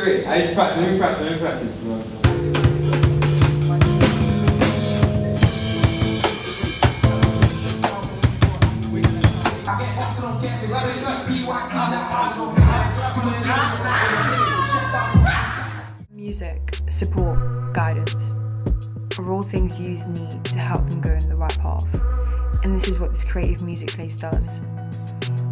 wait. I need to practice. Let me practice. Music, support, guidance are all things youths need to help them go in the right path. And this is what this creative music place does.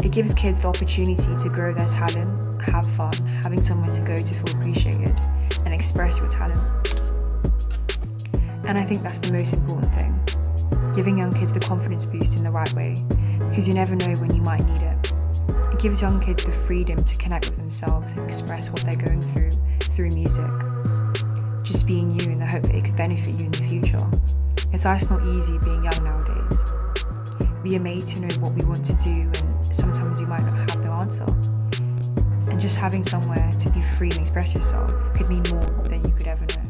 It gives kids the opportunity to grow their talent, have fun, having somewhere to go to feel appreciated, and express your talent. And I think that's the most important thing. Giving young kids the confidence boost in the right way, because you never know when you might need it. It gives young kids the freedom to connect with themselves and express what they're going through music. Just being you in the hope that it could benefit you in the future. It's not easy being young nowadays. We are made to know what we want to do, and sometimes you might not have the answer. And just having somewhere to be free and express yourself could mean more than you could ever know.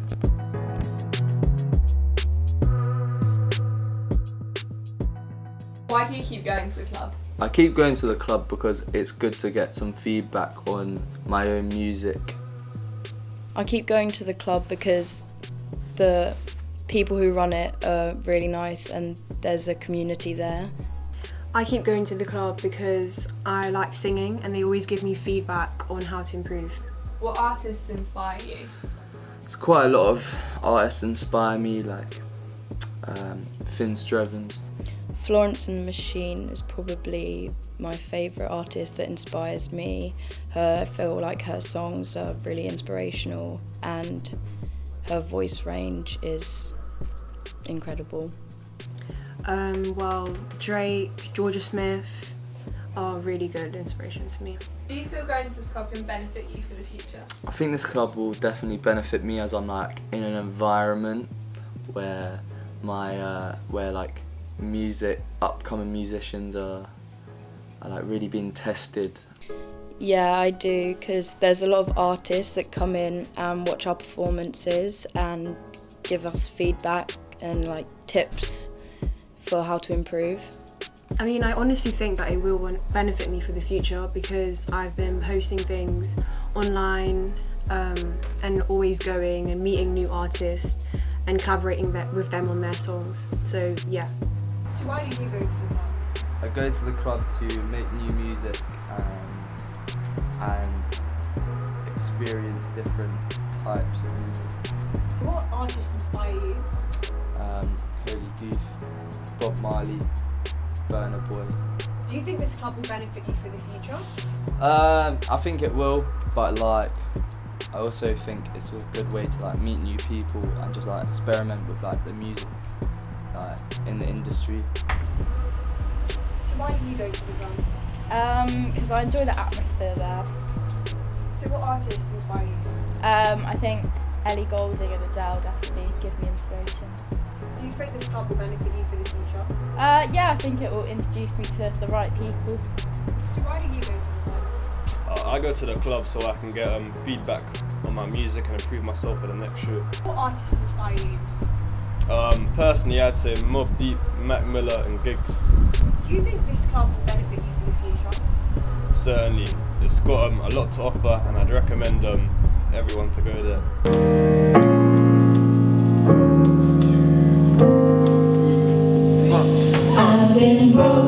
Why do you keep going to the club? I keep going to the club because it's good to get some feedback on my own music. I keep going to the club because the people who run it are really nice and there's a community there. I keep going to the club because I like singing and they always give me feedback on how to improve. What artists inspire you? It's quite a lot of artists inspire me, like Finn Strevens. Florence and the Machine is probably my favourite artist that inspires me. I feel like her songs are really inspirational and her voice range is incredible. Well, Drake, Georgia Smith are really good inspirations for me. Do you feel going to this club can benefit you for the future? I think this club will definitely benefit me as I'm like in an environment where upcoming musicians are like really being tested. Yeah, I do, because there's a lot of artists that come in and watch our performances and give us feedback and like tips for how to improve. I mean, I honestly think that it will benefit me for the future because I've been posting things online and always going and meeting new artists and collaborating with them on their songs. So yeah. So why do you go to the club? I go to the club to make new music and experience different types of music. What artists inspire you? Holy Goof, Bob Marley, Burna Boy. Do you think this club will benefit you for the future? I think it will, but like I also think it's a good way to like meet new people and just like experiment with like the music like in the industry. So why do you go to the club? Because I enjoy the atmosphere there. So what artists inspire you? I think Ellie Goulding and Adele definitely give me inspiration. Do you think this club will benefit you for the future? Yeah, I think it will introduce me to the right people. So why do you go to the club? I go to the club so I can get feedback on my music and improve myself for the next show. What artists inspire you? Personally, I'd say Mobb Deep, Mac Miller and Giggs. Do you think this club will benefit you for the future? Certainly, it's got a lot to offer and I'd recommend everyone to go there. I've been broke.